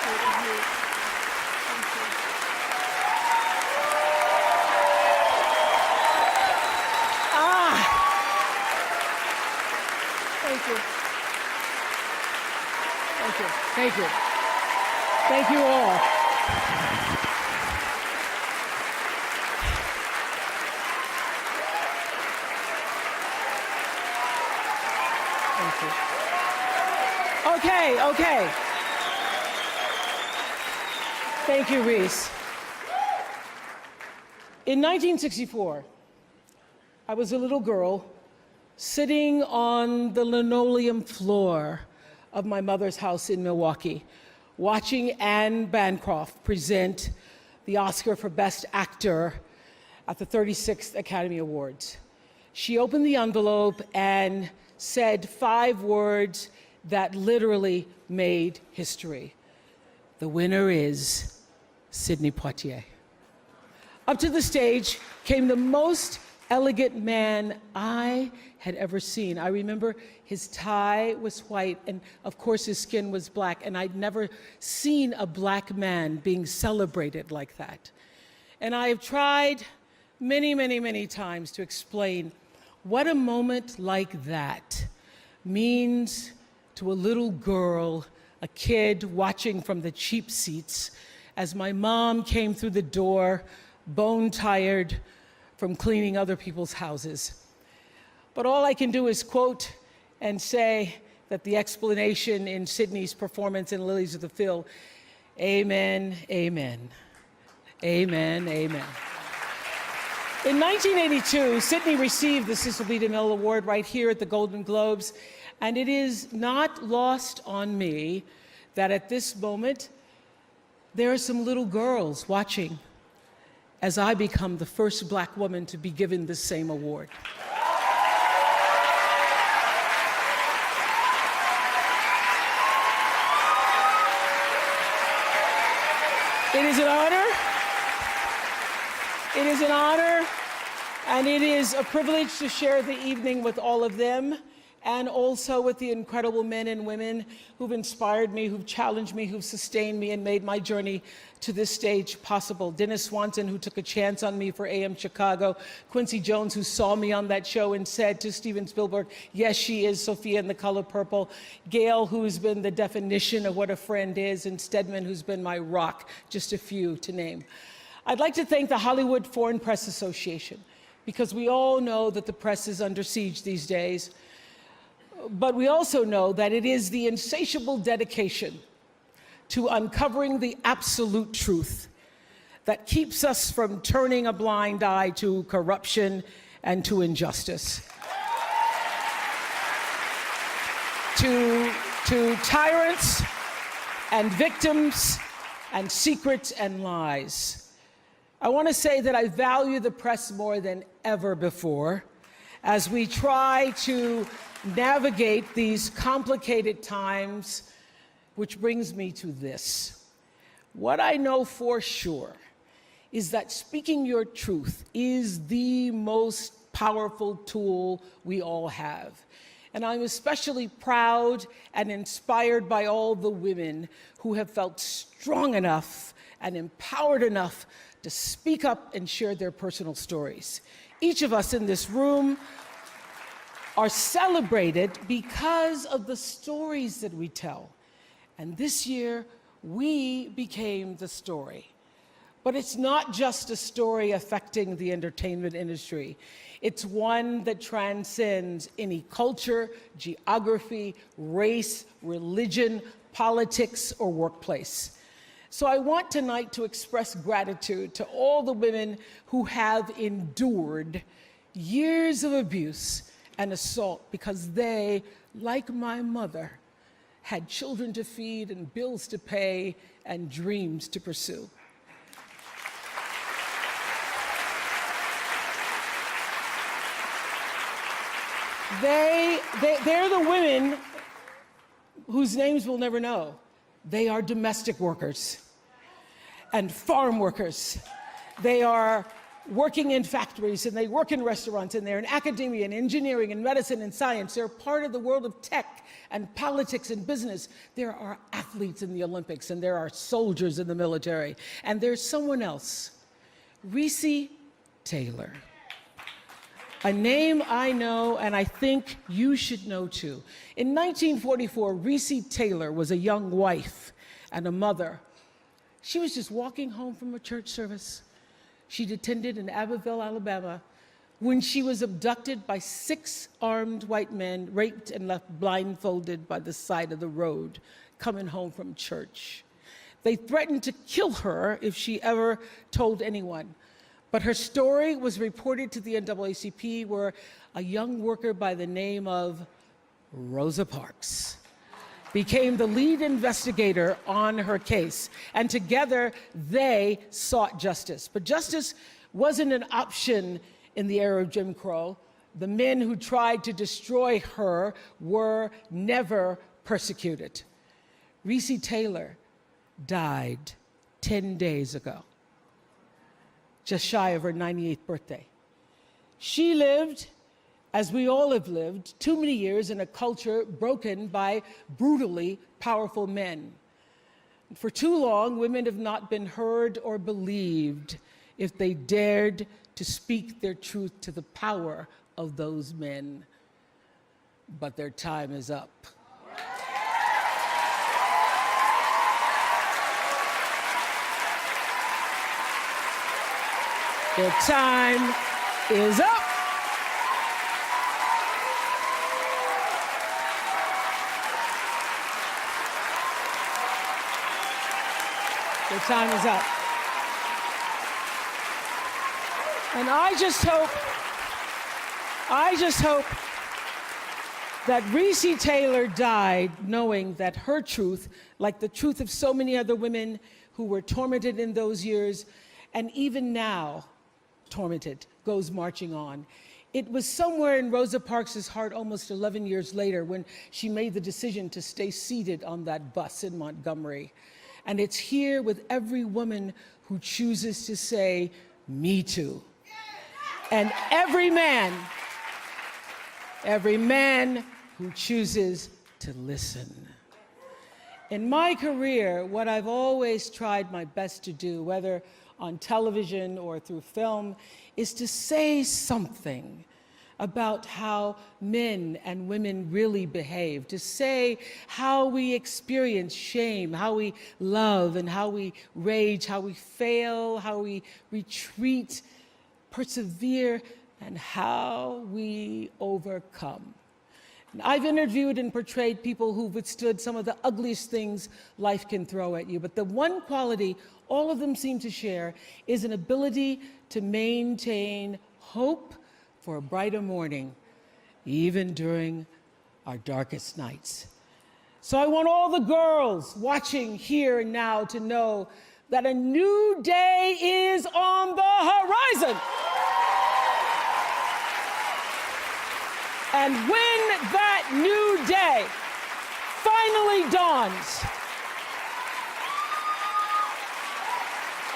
sweet of you. Thank you. Thank you. Thank you. Thank you. Thank you all. Thank you. Okay. Thank you, Reese. In 1964, I was a little girl sitting on the linoleum floor of my mother's house in Milwaukee, watching Anne Bancroft present the Oscar for Best Actor at the 36th Academy Awards. She opened the envelope and said 5 words that literally made history. The winner is Sidney Poitier. Up to the stage came the most elegant man I had ever seen. I remember his tie was white, and of course his skin was black, and I'd never seen a black man being celebrated like that. And I have tried many times to explain what a moment like that means to a little girl, a kid watching from the cheap seats as my mom came through the door, bone-tired from cleaning other people's houses. But all I can do is quote and say that the explanation in Sidney's performance in Lilies of the Field, amen, amen, amen, amen. In 1982, Sidney received the Cecil B. DeMille Award right here at the Golden Globes, and it is not lost on me that at this moment, there are some little girls watching as I become the first Black woman to be given the same award. It is an honor. It is an honor, and it is a privilege to share the evening with all of them, and also with the incredible men and women who've inspired me, who've challenged me, who've sustained me, and made my journey to this stage possible. Dennis Swanson, who took a chance on me for AM Chicago. Quincy Jones, who saw me on that show and said to Steven Spielberg, yes, she is Sophia in The Color Purple. Gail, who's been the definition of what a friend is, and Stedman, who's been my rock, just a few to name. I'd like to thank the Hollywood Foreign Press Association, because we all know that the press is under siege these days. But we also know that it is the insatiable dedication to uncovering the absolute truth that keeps us from turning a blind eye to corruption and to injustice, to tyrants and victims and secrets and lies. I want to say that I value the press more than ever before as we try to navigate these complicated times, which brings me to this. What I know for sure is that speaking your truth is the most powerful tool we all have. And I'm especially proud and inspired by all the women who have felt strong enough and empowered enough to speak up and share their personal stories. Each of us in this room are celebrated because of the stories that we tell. And this year, we became the story. But it's not just a story affecting the entertainment industry. It's one that transcends any culture, geography, race, religion, politics, or workplace. So I want tonight to express gratitude to all the women who have endured years of abuse and assault because they, like my mother, had children to feed and bills to pay and dreams to pursue. They're the women whose names we'll never know. They are domestic workers and farm workers. They are working in factories, and they work in restaurants, and they're in academia and engineering and medicine and science. They're part of the world of tech and politics and business. There are athletes in the Olympics, and there are soldiers in the military. And there's someone else, Recy Taylor. A name I know, and I think you should know too. In 1944, Recy Taylor was a young wife and a mother. She was just walking home from a church service she'd attended in Abbeville, Alabama, when she was abducted by 6 armed white men, raped and left blindfolded by the side of the road, coming home from church. They threatened to kill her if she ever told anyone. But her story was reported to the NAACP, where a young worker by the name of Rosa Parks became the lead investigator on her case. And together, they sought justice. But justice wasn't an option in the era of Jim Crow. The men who tried to destroy her were never persecuted. Recy Taylor died 10 days ago, just shy of her 98th birthday. She lived, as we all have lived, too many years in a culture broken by brutally powerful men. For too long, women have not been heard or believed if they dared to speak their truth to the power of those men. But their time is up. Their time is up. Their time is up. And I just hope that Recy Taylor died knowing that her truth, like the truth of so many other women who were tormented in those years, and even now tormented, goes marching on. It was somewhere in Rosa Parks' heart almost 11 years later when she made the decision to stay seated on that bus in Montgomery. And it's here with every woman who chooses to say, "Me too." And every man who chooses to listen. In my career, what I've always tried my best to do, whether on television or through film, is to say something about how men and women really behave, to say how we experience shame, how we love and how we rage, how we fail, how we retreat, persevere, and how we overcome. And I've interviewed and portrayed people who've withstood some of the ugliest things life can throw at you, but the one quality all of them seem to share is an ability to maintain hope for a brighter morning, even during our darkest nights. So I want all the girls watching here and now to know that a new day is on the horizon. And when that new day finally dawns,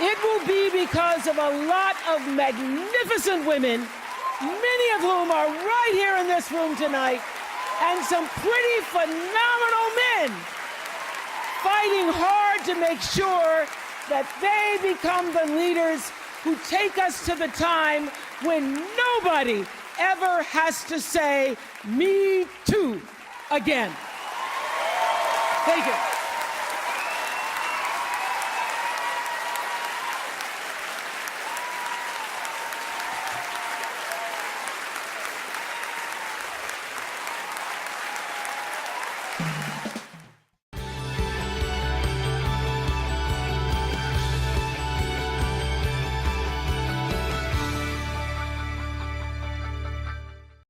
it will be because of a lot of magnificent women, many of whom are right here in this room tonight, and some pretty phenomenal men fighting hard to make sure that they become the leaders who take us to the time when nobody ever has to say, "Me too," again. Thank you.